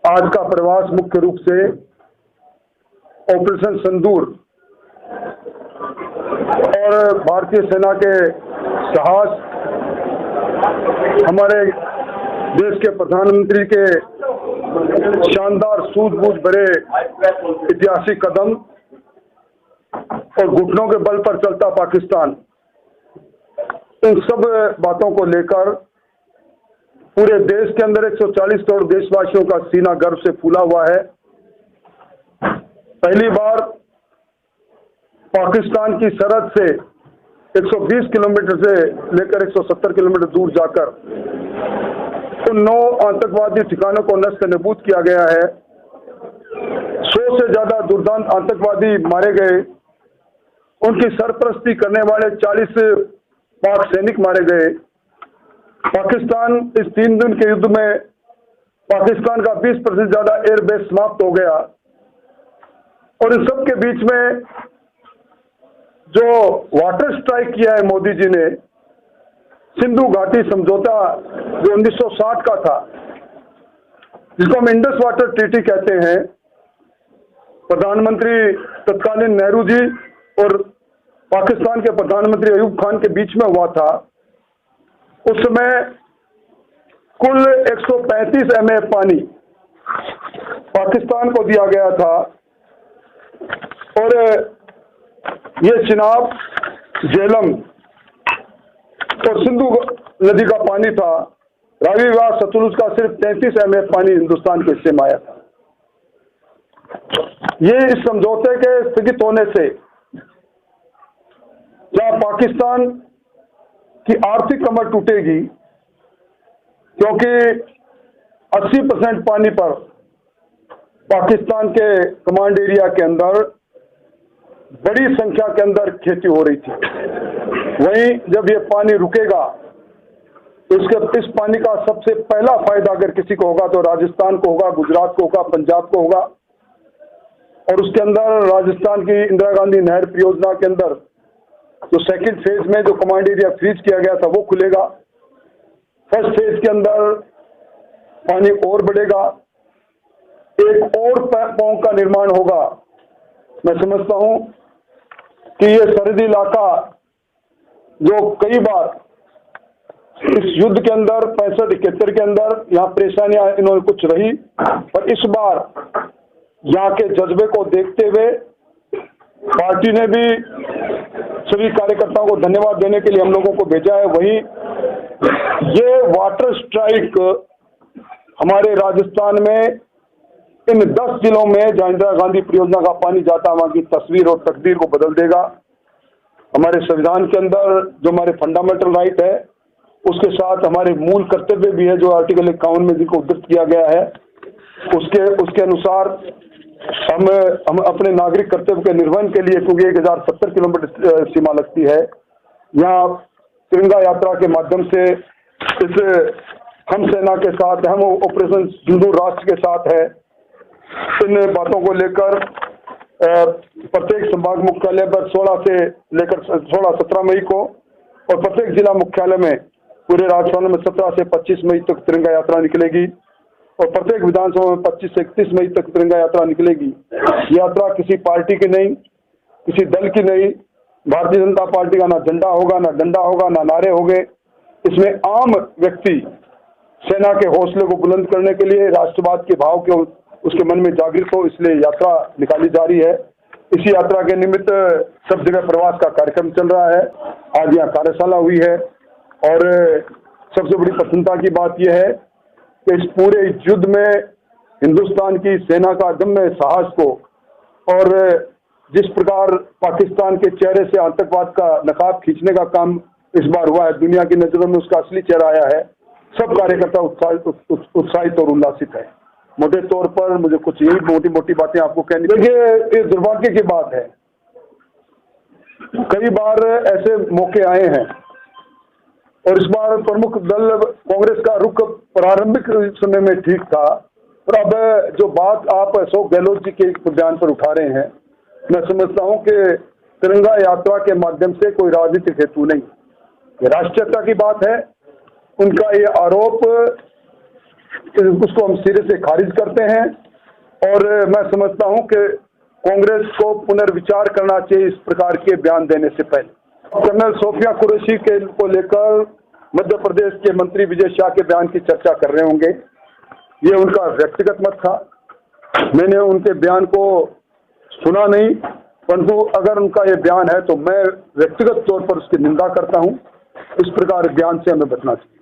आज का प्रवास मुख्य रूप से ऑपरेशन सिंदूर और भारतीय सेना के साहस, हमारे देश के प्रधानमंत्री के शानदार सूझबूझ भरे ऐतिहासिक कदम और घुटनों के बल पर चलता पाकिस्तान, इन सब बातों को लेकर पूरे देश के अंदर 140 करोड़ देशवासियों का सीना गर्व से फूला हुआ है। पहली बार पाकिस्तान की सरहद से 120 किलोमीटर से लेकर 170 किलोमीटर दूर जाकर उन 9 आतंकवादी ठिकानों को नष्ट नबूद किया गया है। 100 से ज्यादा दुर्दांत आतंकवादी मारे गए। उनकी सरपरस्ती करने वाले 40 पाक सैनिक मारे गए। पाकिस्तान इस 3 दिन के युद्ध में पाकिस्तान का 20% ज्यादा एयरबेस समाप्त हो गया। और इन सब के बीच में जो वाटर स्ट्राइक किया है मोदी जी ने, सिंधु घाटी समझौता जो 1960 का था, जिसको हम इंडस वाटर ट्रीटी कहते हैं, प्रधानमंत्री तत्कालीन नेहरू जी और पाकिस्तान के प्रधानमंत्री अयूब खान के बीच में हुआ था। उस समय कुल 135 MF पानी पाकिस्तान को दिया गया था और ये चिनाब, झेलम और सिंधु नदी का पानी था। रावी व सतलुज का सिर्फ 33 MF पानी हिंदुस्तान के हिस्से में आया था। ये इस समझौते के स्थगित होने से जहां पाकिस्तान की आर्थिक कमर टूटेगी, क्योंकि 80% पानी पर पाकिस्तान के कमांड एरिया के अंदर बड़ी संख्या के अंदर खेती हो रही थी। वहीं जब ये पानी रुकेगा तो इस पानी का सबसे पहला फायदा अगर किसी को होगा तो राजस्थान को होगा, गुजरात को होगा, पंजाब को होगा। और उसके अंदर राजस्थान की इंदिरा गांधी नहर परियोजना के अंदर जो सेकंड फेज में जो कमांड एरिया फ्रीज किया गया था वो खुलेगा। फर्स्ट फेज के अंदर पानी और बढ़ेगा, एक और पोंग का निर्माण होगा। मैं समझता हूं कि ये सरहदी इलाका जो कई बार इस युद्ध के अंदर 65-71 के अंदर यहाँ परेशानियां इन्होंने कुछ रही, पर इस बार यहाँ के जज्बे को देखते हुए पार्टी ने भी सभी कार्यकर्ताओं को धन्यवाद देने के लिए हम लोगों को भेजा है। वहीं ये वाटर स्ट्राइक हमारे राजस्थान में इन 10 जिलों में जहां इंदिरा गांधी परियोजना का पानी जाता, वहां की तस्वीर और तकदीर को बदल देगा। हमारे संविधान के अंदर जो हमारे फंडामेंटल राइट है, उसके साथ हमारे मूल कर्तव्य भी है जो आर्टिकल 51 में जिनको उद्धृत किया गया है, उसके अनुसार हम अपने नागरिक कर्तव्य के निर्वहन के लिए, क्योंकि 1070 किलोमीटर सीमा लगती है, यहाँ तिरंगा यात्रा के माध्यम से इस हम सेना के साथ, हम ऑपरेशन सिंदूर राष्ट्र के साथ है। इन बातों को लेकर प्रत्येक संभाग मुख्यालय पर 16 से लेकर 16-17 मई को और प्रत्येक जिला मुख्यालय में पूरे राजस्थान में 17 से 25 मई तक तिरंगा यात्रा निकलेगी और प्रत्येक विधानसभा में 25 से 31 मई तक तिरंगा यात्रा निकलेगी। यात्रा किसी पार्टी की नहीं, किसी दल की नहीं, भारतीय जनता पार्टी का ना झंडा होगा, ना डंडा होगा, ना नारे होंगे। इसमें आम व्यक्ति सेना के हौसले को बुलंद करने के लिए, राष्ट्रवाद के भाव के उसके मन में जागृत हो, इसलिए यात्रा निकाली जा रही है। इसी यात्रा के निमित्त सब जगह प्रवास का कार्यक्रम चल रहा है। आज यहाँ कार्यशाला हुई है और सबसे बड़ी प्रसन्नता की बात यह है कि इस पूरे युद्ध में हिंदुस्तान की सेना का दम्य साहस को और जिस प्रकार पाकिस्तान के चेहरे से आतंकवाद का नकाब खींचने का काम इस बार हुआ है, दुनिया की नजरों में उसका असली चेहरा आया है। सब कार्यकर्ता उत्साहित और उल्लासित है। मोटे तौर पर मुझे कुछ यही मोटी मोटी बातें आपको कहनी। देखिए, ये दुर्भाग्य की बात है, कई बार ऐसे मौके आए हैं और इस बार प्रमुख दल कांग्रेस का रुख प्रारंभिक समय में ठीक था, और अब जो बात आप अशोक गहलोत जी के बयान पर उठा रहे हैं, मैं समझता हूं कि तिरंगा यात्रा के माध्यम से कोई राजनीतिक हेतु नहीं, ये राष्ट्रीयता की बात है। उनका ये आरोप उसको हम सिरे से खारिज करते हैं और मैं समझता हूं कि कांग्रेस को पुनर्विचार करना चाहिए इस प्रकार के बयान देने से पहले। कर्नल सोफिया कुरैशी के को लेकर मध्य प्रदेश के मंत्री विजय शाह के बयान की चर्चा कर रहे होंगे, ये उनका व्यक्तिगत मत था। मैंने उनके बयान को सुना नहीं, परंतु अगर उनका ये बयान है तो मैं व्यक्तिगत तौर पर उसकी निंदा करता हूं। इस प्रकार बयान से हमें बचना चाहिए।